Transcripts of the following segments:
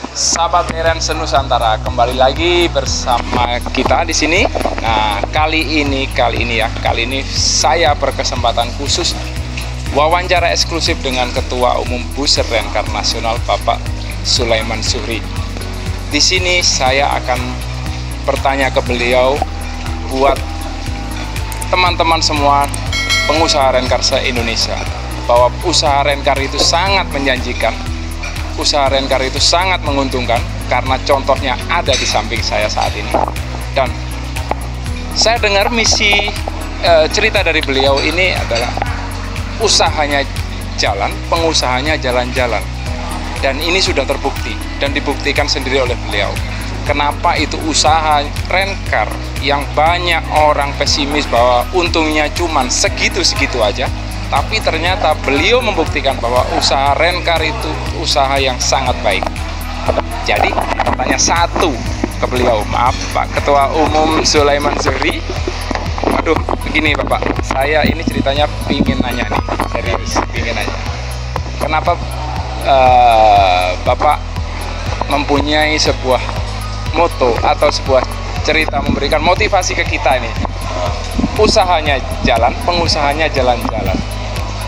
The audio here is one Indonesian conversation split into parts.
Sahabat Eren Senusantara, kembali lagi bersama kita di sini. Nah, kali ini saya berkesempatan khusus wawancara eksklusif dengan Ketua Umum Booster Rencar Nasional Bapak Sulaiman Zuhri. Di sini saya akan bertanya ke beliau buat teman-teman semua pengusaha rencar se-Indonesia, bahwa usaha rencar itu sangat menjanjikan. Usaha rencar itu sangat menguntungkan karena contohnya ada di samping saya saat ini. Dan saya dengar misi cerita dari beliau ini adalah usahanya jalan, pengusahanya jalan-jalan. Dan ini sudah terbukti dan dibuktikan sendiri oleh beliau. Kenapa itu usaha rencar yang banyak orang pesimis bahwa untungnya cuman segitu-segitu aja, tapi ternyata beliau membuktikan bahwa usaha rencar itu usaha yang sangat baik. Jadi tanya satu ke beliau, maaf Pak Ketua Umum Sulaiman Zuhri. Waduh, begini Bapak, saya ini ceritanya pingin nanya nih, serius pingin nanya. Kenapa Bapak mempunyai sebuah moto atau sebuah cerita memberikan motivasi ke kita ini? Usahanya jalan, pengusahanya jalan-jalan.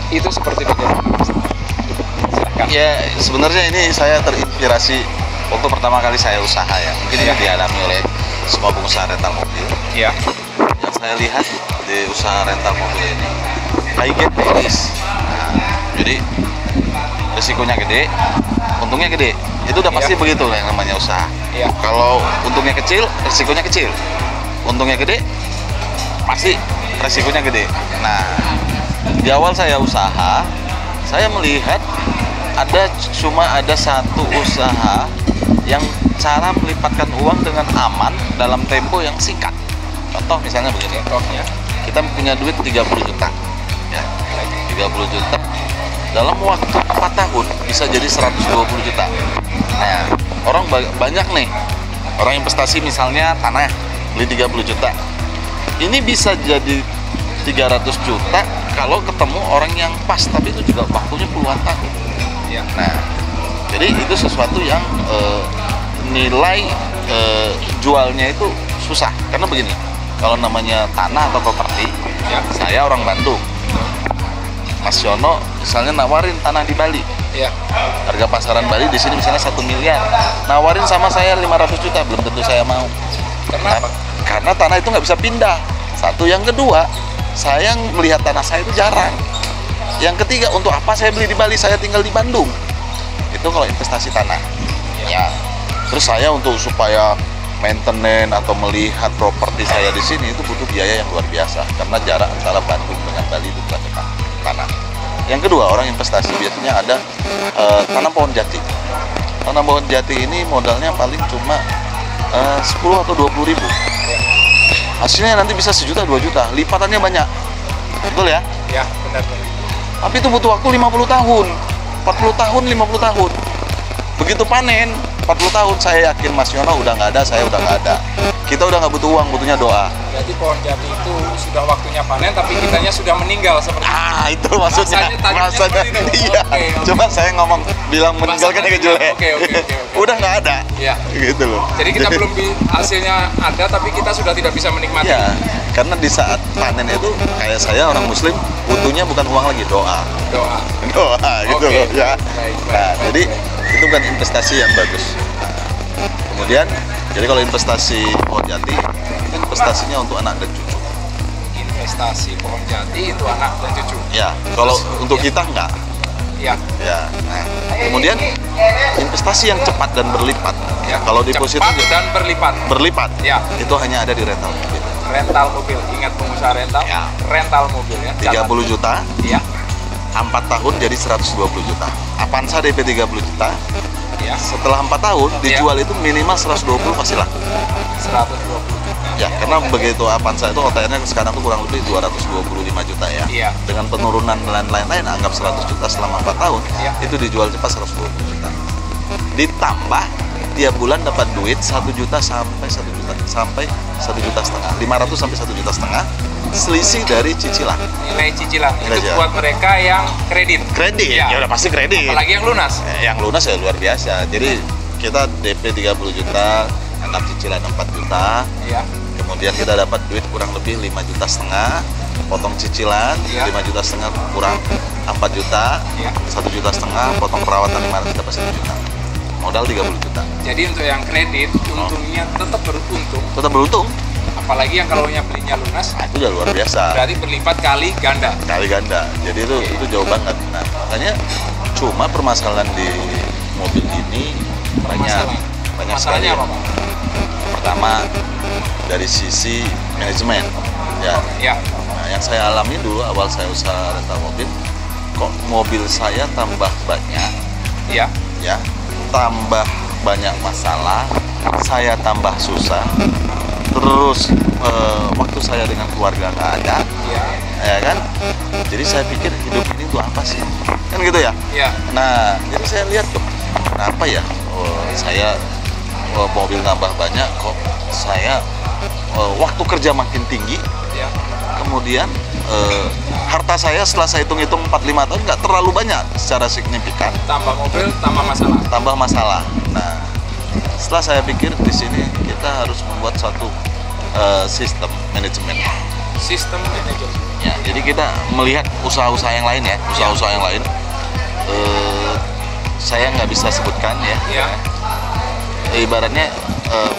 Itu seperti bagaimana? Silahkan. Ya, sebenarnya ini saya terinspirasi waktu pertama kali saya usaha ya. Mungkin ini dialami oleh semua pengusaha rental mobil. Iya. Yang saya lihat di usaha rental mobil ini, high gain high risk. Jadi risikonya gede, untungnya gede. Itu udah pasti begitu lah yang namanya usaha. Iya. Kalau untungnya kecil, risikonya kecil. Untungnya gede, pasti risikonya gede. Nah, di awal saya usaha, saya melihat cuma ada satu usaha yang cara melipatkan uang dengan aman dalam tempo yang singkat. Contoh misalnya begini, contohnya kita punya duit 30 juta ya, 30 juta dalam waktu 4 tahun bisa jadi 120 juta. Nah, orang banyak nih, orang investasi misalnya tanah beli 30 juta, ini bisa jadi 300 juta kalau ketemu orang yang pas, tapi itu juga waktunya puluhan tahun ya. Nah, jadi itu sesuatu yang nilai jualnya itu susah, karena begini, kalau namanya tanah atau properti ya, saya orang Bandung, Mas Yono misalnya nawarin tanah di Bali ya, harga pasaran Bali di sini misalnya 1 miliar, nawarin sama saya 500 juta, belum tentu saya mau. Kenapa? Karena tanah itu nggak bisa pindah. Satu, yang kedua, saya melihat tanah saya itu jarang. Yang ketiga, untuk apa saya beli di Bali, saya tinggal di Bandung. Itu kalau investasi tanah ya. Terus saya untuk supaya maintenance atau melihat properti saya di sini itu butuh biaya yang luar biasa, karena jarak antara Bandung dengan Bali itu bukan dekat tanah. Yang kedua, orang investasi biasanya ada tanam pohon jati. Tanam pohon jati ini modalnya paling cuma 10 atau 20 ribu. Hasilnya nanti bisa 1 juta, 2 juta, lipatannya banyak. Betul ya? Ya, benar. Tapi itu butuh waktu 50 tahun, 40 tahun, 50 tahun. Begitu panen, 40 tahun, saya yakin Mas Yono udah nggak ada, saya udah nggak ada. Kita udah nggak butuh uang, butuhnya doa. Jadi pohon jati itu sudah waktunya panen, tapi kitanya sudah meninggal seperti itu maksudnya. Iya. Okay. Cuma saya bilang meninggal kan agak jelek. Oke. Udah nggak ada. Iya. Gitu loh. Jadi kita belum hasilnya ada, tapi kita sudah tidak bisa menikmati. Iya. Karena di saat panen itu, kayak saya orang Muslim, butuhnya bukan uang lagi, doa. Doa gitu loh ya. Baik. Jadi itu kan investasi yang bagus. Kemudian, jadi kalau investasi pohon jati, investasinya untuk anak dan cucu. Investasi pohon jati itu anak dan cucu. Ya, kalau untuk kita enggak. Ya. Nah, kemudian investasi yang cepat dan berlipat. Ya, kalau deposito cepat dan berlipat. Ya. Itu hanya ada di rental mobil. Rental mobil, ingat pengusaha rental. Ya. Rental mobil ya. 30 juta. Ya. 4 tahun jadi 120 juta. Avanza DP 30 juta. Ya. Setelah 4 tahun dijual itu minimal 120 pasti laku. 120 juta. Ya, karena begitu Avanza itu OTR-nya sekarang tuh kurang lebih 225 juta ya. Iya. Dengan penurunan lain-lain anggap 100 juta selama 4 tahun, itu dijual cepat 120 juta. Ditambah tiap bulan dapat duit 1 juta sampai 1 juta sampai 1,5 juta, 500 sampai 1,5 juta, selisih dari cicilan. Nilai cicilan itu buat mereka yang kredit. Ya udah pasti kredit. Apalagi yang lunas. Yang lunas ya luar biasa. Jadi kita DP 30 juta, anggap cicilan 4 juta. Iya. Kemudian kita dapat duit kurang lebih 5,5 juta, potong cicilan, Iya. 5,5 juta kurang 4 juta, Iya. 1,5 juta, potong perawatan 500 dapat 1 juta. Modal 30 juta. Jadi untuk yang kredit, untungnya tetap beruntung. Tetap beruntung. Apalagi yang kalau belinya lunas, Nah, itu udah luar biasa. berarti berlipat kali ganda. Kali ganda. Jadi itu jauh banget. Nah, makanya cuma permasalahan di mobil ini banyak sekali. Masalahnya apa, Pak? Pertama dari sisi manajemen. Ya. Ya. Nah, yang saya alami dulu awal saya usaha rental mobil, kok mobil saya tambah banyak, Ya. ya, tambah banyak masalah, saya tambah susah. Terus waktu saya dengan keluarga nggak ada, Ya. ya kan? Jadi saya pikir hidup ini tuh apa sih? Kan gitu ya? Ya. Nah, jadi saya lihat tuh, kenapa ya saya mobil nambah banyak, kok saya waktu kerja makin tinggi, Ya. kemudian harta saya setelah saya hitung-hitung 4-5 tahun nggak terlalu banyak secara signifikan, Tambah mobil, tambah masalah. tambah masalah. Nah, setelah saya pikir di sini kita harus membuat suatu sistem manajemen. Sistem manajemen. Ya, jadi kita melihat usaha-usaha yang lain ya, usaha-usaha yang lain. Saya nggak bisa sebutkan ya. Ya. Ibaratnya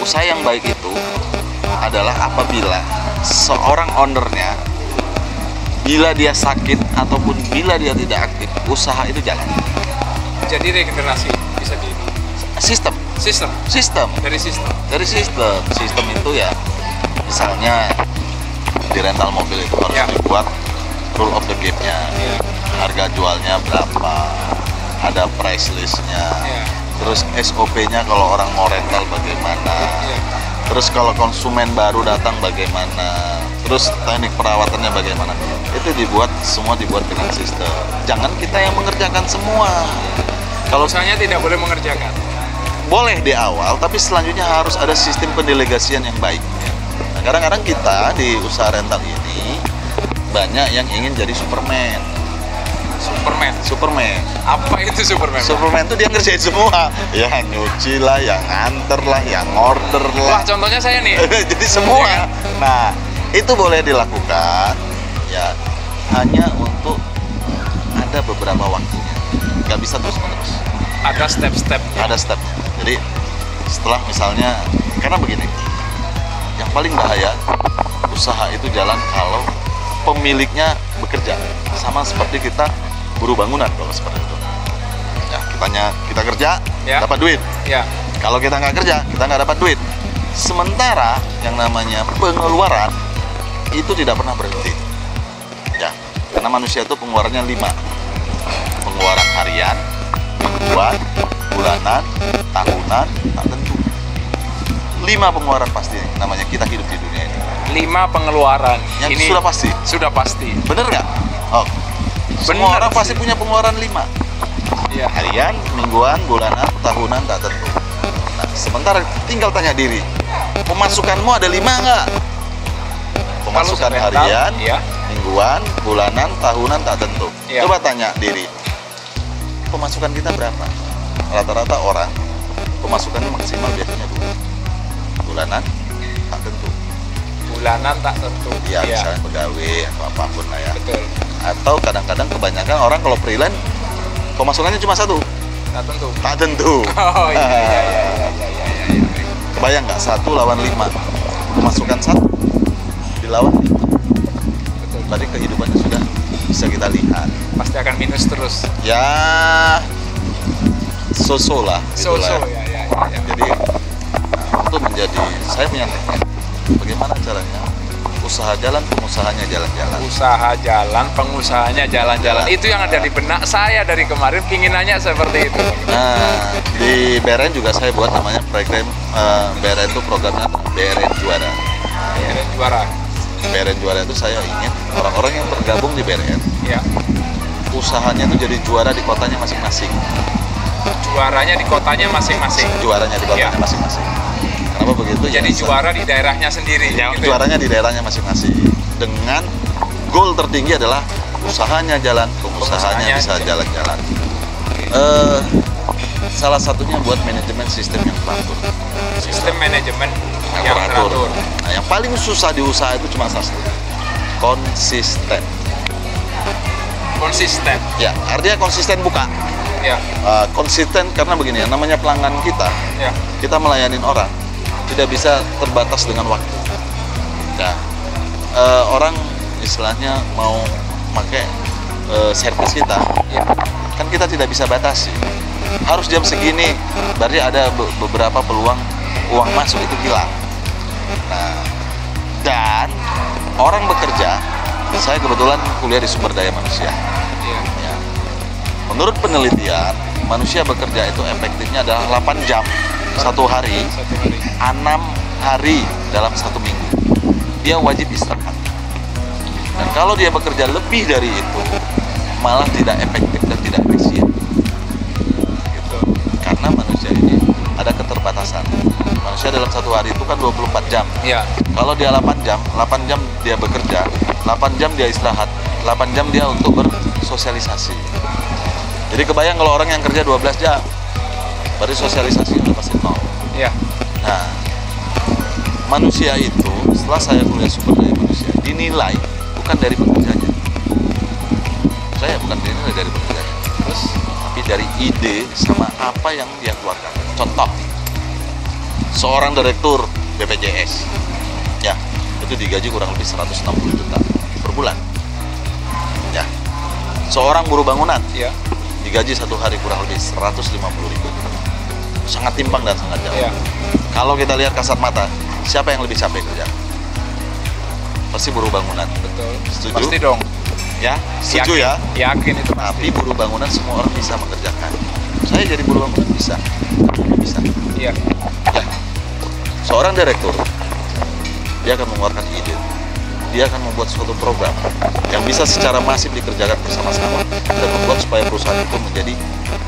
usaha yang baik itu adalah apabila seorang ownernya, bila dia sakit ataupun bila dia tidak aktif, usaha itu jalan. Jadi regenerasi bisa di Sistem sistem dari sistem. sistem itu ya, misalnya di rental mobil itu harus Ya. dibuat rule of the game-nya, Ya. harga jualnya berapa, ada price list-nya, Ya. terus SOP-nya kalau orang mau rental bagaimana, Ya. terus kalau konsumen baru datang bagaimana, terus teknik perawatannya bagaimana. Itu semua dibuat dengan sistem. Jangan kita yang mengerjakan semua. Kalau Usahanya tidak boleh mengerjakan. boleh di awal, tapi selanjutnya harus ada sistem pendelegasian yang baik. Nah, kadang-kadang kita di usaha rental ini banyak yang ingin jadi Superman. Superman. Apa itu Superman? Superman itu dia ngerjain semua, yang nyuci lah, yang nganter lah, yang order Wah, lah. contohnya saya nih. Jadi semua. Iya kan? Nah, itu boleh dilakukan, ya, hanya untuk ada beberapa waktunya. Nggak bisa terus-menerus. Ada step-step. Ada step. Jadi setelah misalnya, karena begini, yang paling bahaya usaha itu jalan kalau pemiliknya bekerja, sama seperti kita buruh bangunan kalau seperti itu. Ya, kita kerja, Ya. dapat duit. Ya. Kalau kita nggak kerja, kita nggak dapat duit. Sementara yang namanya pengeluaran itu tidak pernah berhenti. Ya, karena manusia itu pengeluarannya 5. Pengeluaran harian, mingguan, bulanan, tahunan, tak tentu. 5 pengeluaran pasti namanya kita hidup di dunia ini. 5 pengeluaran. Yang Ini sudah pasti. Sudah pasti. Bener nggak? Oh, semua Bener orang sih. pasti punya pengeluaran 5. Iya. Harian, mingguan, bulanan, tahunan, tak tentu. Nah, sementara tinggal tanya diri, pemasukanmu ada 5 nggak? Pemasukan Kalau rental, harian, iya. mingguan, bulanan, tahunan, tak tentu. Iya. Coba tanya diri, pemasukan kita berapa? Rata-rata orang pemasukannya maksimal biasanya 2. Bulanan, tak tentu. Bulanan tak tentu. Ya, Iya. misalnya pegawai atau apapun lah ya. Betul. Atau kadang-kadang kebanyakan orang kalau freelance pemasukannya cuma 1, Tak tentu. tak tentu. Oh iya iya iya iya iya iya. Bayang nggak 1 lawan 5, pemasukan 1 dilawan 5. Betul. Berarti kehidupannya sudah bisa kita lihat. Pasti akan minus terus. Ya, so-so lah. So gitulah. ya ya ya. Jadi untuk menjadi, saya punya teknik. Bagaimana caranya usaha jalan, pengusahanya jalan-jalan. Usaha jalan, pengusahanya jalan-jalan. Jalan. Itu yang ada di benak saya dari kemarin, pingin nanya seperti itu. Nah, di BRN juga saya buat namanya program BRN itu programnya BRN Juara. Dan juara. BRN Juara itu saya ingin orang-orang yang tergabung di BRN Ya. usahanya itu jadi juara di kotanya masing-masing. Juaranya di kotanya masing-masing. Juaranya di kotanya Ya. masing-masing. Kenapa begitu? Jadi Ya, juara di daerahnya sendiri. Ya, gitu. juaranya di daerahnya masing-masing. Dengan goal tertinggi adalah usahanya jalan, pengusahanya Pengusahanya bisa jalan. jalan-jalan. salah satunya buat manajemen sistem yang teratur. Sistem manajemen yang teratur. teratur. Nah, yang paling susah di usaha itu cuma satu, konsisten. Konsisten. Ya, artinya konsisten buka. Ya. Konsisten karena begini ya, namanya pelanggan kita, Ya. kita melayanin orang tidak bisa terbatas dengan waktu. Ya, orang istilahnya mau pakai servis kita, Ya. kan kita tidak bisa batasi. Harus jam segini, berarti ada beberapa peluang uang masuk itu hilang. Nah, dan orang bekerja, saya kebetulan kuliah di sumber daya manusia. Iya. Ya. Menurut penelitian, manusia bekerja itu efektifnya adalah 8 jam satu hari, 6 hari dalam satu minggu. Dia wajib istirahat. Dan kalau dia bekerja lebih dari itu, malah tidak efektif dan tidak efisien. Gitu. Karena manusia ini ada keterbatasan. Manusia dalam satu hari itu kan 24 jam. Iya. Kalau dia 8 jam dia bekerja, 8 jam dia istirahat, 8 jam dia untuk bersosialisasi. Jadi kebayang kalau orang yang kerja 12 jam, berarti sosialisasi udah pasti nol. Iya. Nah, manusia itu setelah saya kuliah sumber daya manusia dinilai bukan dari pekerjanya. Saya bukan dinilai dari pekerjanya, terus tapi dari ide sama apa yang dia keluarkan. Contoh, seorang direktur BPJS, ya itu digaji kurang lebih 160 juta per bulan. Ya, seorang buruh bangunan, Iya. digaji satu hari kurang lebih 150.000. Sangat timpang dan sangat jauh. Iya. Kalau kita lihat kasat mata, siapa yang lebih capek kerja? Pasti buruh bangunan. Betul. Setuju? Pasti dong. Ya, setuju ya. Yakin itu Tapi pasti. buruh bangunan semua orang bisa mengerjakan. Saya jadi buruh bangunan bisa. Bisa. Iya. Ya. Seorang direktur, dia akan mengeluarkan ide. Dia akan membuat suatu program yang bisa secara masif dikerjakan bersama-sama dan membuat supaya perusahaan itu menjadi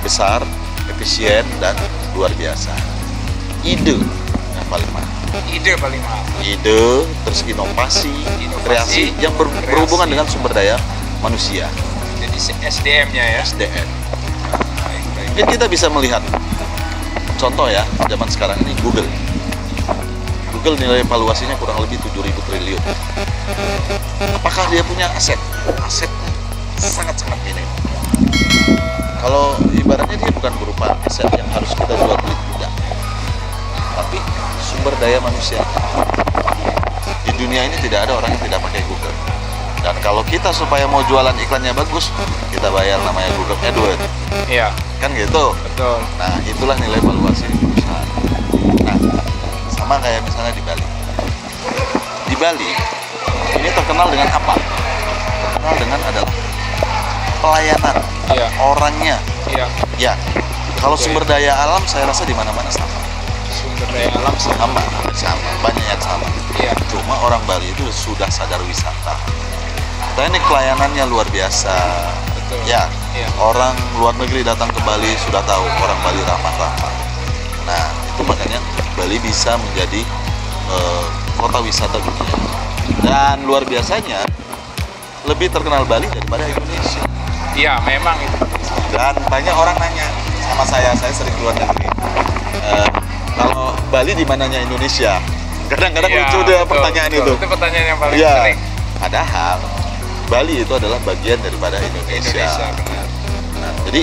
besar, efisien, dan luar biasa. Ide yang paling mahal. Ide paling mahal. Ide, terus inovasi, kreasi yang berhubungan dengan sumber daya manusia, Jadi SDM-nya ya. SDM. Baik, baik. Mungkin kita bisa melihat contoh ya, zaman sekarang ini Google. Google nilai valuasinya kurang lebih 7.000 triliun. Apakah dia punya aset? Asetnya sangat-sangat minim. Kalau ibaratnya dia bukan berupa aset yang harus kita jual beli, tidak. Tapi sumber daya manusia. Di dunia ini tidak ada orang yang tidak pakai Google. Dan kalau kita supaya mau jualan iklannya bagus, kita bayar namanya Google AdWords. Iya. Kan gitu. Betul. Nah, itulah nilai valuasi perusahaan. Nah, sama kayak misalnya di Bali. Di Bali, ini terkenal dengan apa? Terkenal dengan adalah pelayanan. Iya. Orangnya. Iya. Ya, kalau sumber daya alam saya rasa di mana-mana sama. Sumber daya alam Sama, sama, banyak yang sama. Iya. Cuma orang Bali itu sudah sadar wisata. Teknik pelayanannya luar biasa. Betul. Ya, Iya. orang luar negeri datang ke Bali sudah tahu orang Bali ramah-ramah. Nah, itu makanya Bali bisa menjadi kota wisata dunia. Dan luar biasanya lebih terkenal Bali daripada Indonesia. Iya, memang itu. Dan banyak orang nanya sama saya sering keluar negeri. Kalau Bali di mananya Indonesia? Kadang-kadang Iya, lucu deh betul, pertanyaan betul. itu. Itu pertanyaan yang paling Iya. sering. Padahal Bali itu adalah bagian daripada Indonesia. Benar. Nah, jadi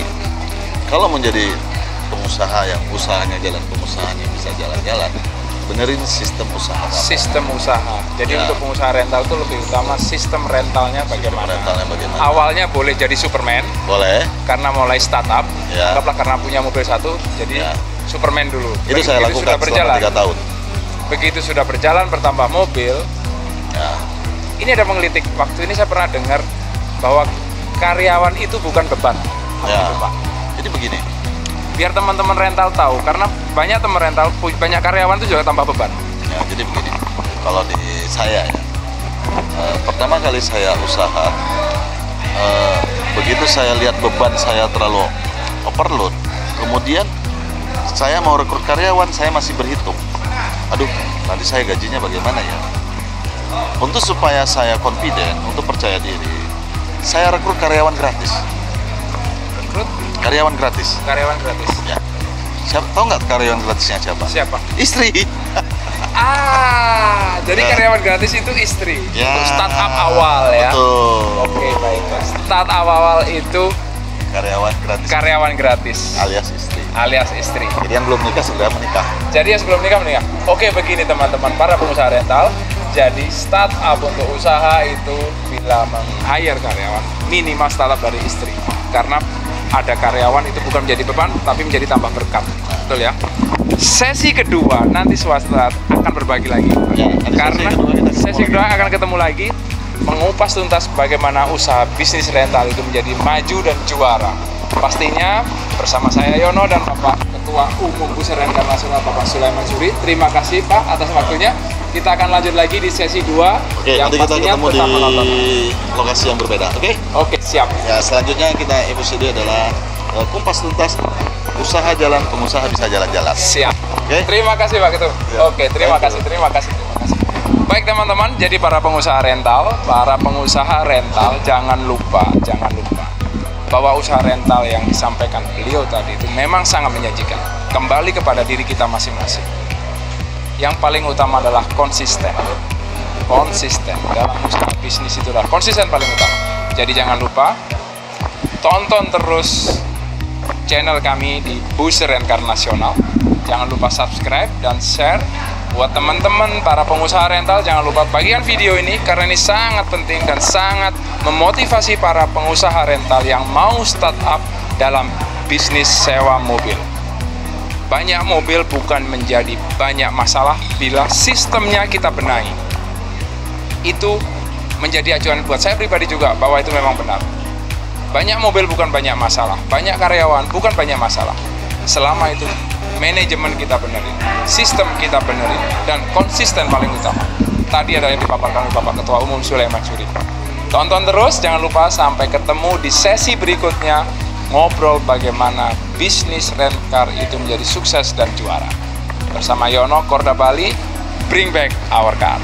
kalau menjadi pengusaha yang usahanya jalan, pengusahanya bisa jalan-jalan, benerin sistem usaha. Sistem usaha. Jadi Ya. untuk pengusaha rental itu lebih utama sistem rentalnya bagaimana. Rentalnya bagaimana? Awalnya boleh jadi Superman Boleh. karena mulai startup. Ya. Anggaplah karena punya mobil satu, jadi Ya. Superman dulu. Itu saya Begitu lakukan sudah berjalan. selama 3 tahun. Begitu sudah berjalan bertambah mobil. Ya. Ini ada menggelitik. Waktu ini saya pernah dengar bahwa karyawan itu bukan beban. Ya. Gitu, Pak. Jadi begini. Biar teman-teman rental tahu, karena banyak teman rental, banyak karyawan itu juga tambah beban. Ya, jadi begini. Kalau di saya ya, pertama kali saya usaha, begitu saya lihat beban saya terlalu overload, kemudian saya mau rekrut karyawan, saya masih berhitung. Aduh, nanti saya gajinya bagaimana ya? Untuk supaya saya confident, untuk percaya diri, saya rekrut karyawan gratis. Rekrut Karyawan gratis. karyawan gratis. Ya. Siapa tahu nggak karyawan gratisnya siapa? Siapa? Istri. Jadi Ya. karyawan gratis itu istri Ya. untuk startup awal ya. Betul. Oke, baik. Startup awal itu Karyawan gratis karyawan gratis alias istri. alias istri. Jadi yang belum nikah segera menikah. Jadi ya sebelum nikah menikah. Oke, begini teman-teman para pengusaha rental. Jadi startup untuk usaha itu bila meng-hire karyawan minimal startup dari istri. Karena ada karyawan itu bukan menjadi beban tapi menjadi tambah berkat. Betul ya? Sesi kedua nanti swasta akan berbagi lagi. Ya, nanti Karena sesi kedua akan ketemu lagi mengupas tuntas bagaimana usaha bisnis rental itu menjadi maju dan juara. Pastinya bersama saya Yono dan Bapak Ketua Umum Pusat Rental Nasional Bapak Sulaiman Suri. Terima kasih Pak atas waktunya. Kita akan lanjut lagi di sesi 2 Oke, yang nanti kita pastinya ketemu tetap menonton. di lokasi yang berbeda. Oke? Oke, siap. Ya, selanjutnya kita episode adalah kumpas tuntas usaha jalan pengusaha bisa jalan-jalan. Siap. Oke? Terima kasih Pak Ketua. Ya. Oke, terima Thank kasih, you. terima kasih, terima kasih. Baik teman-teman, jadi para pengusaha rental jangan lupa bahwa usaha rental yang disampaikan beliau tadi itu memang sangat menyajikan. Kembali kepada diri kita masing-masing. Yang paling utama adalah konsisten. Konsisten dalam usaha bisnis itu adalah konsisten paling utama. Jadi jangan lupa tonton terus channel kami di Booster Rencar Nasional. Jangan lupa subscribe dan share. Buat teman-teman para pengusaha rental, jangan lupa bagikan video ini karena ini sangat penting dan sangat memotivasi para pengusaha rental yang mau startup dalam bisnis sewa mobil. Banyak mobil bukan menjadi banyak masalah bila sistemnya kita benahi. Itu menjadi acuan buat saya pribadi juga bahwa itu memang benar. Banyak mobil bukan banyak masalah, banyak karyawan bukan banyak masalah. Selama itu manajemen kita benerin, sistem kita benerin, dan konsisten paling utama. Tadi ada yang dipaparkan oleh Bapak Ketua Umum Sulaiman Suri. Tonton terus, jangan lupa sampai ketemu di sesi berikutnya ngobrol bagaimana bisnis rencar itu menjadi sukses dan juara. Bersama Yono, Korda Bali, bring back our car.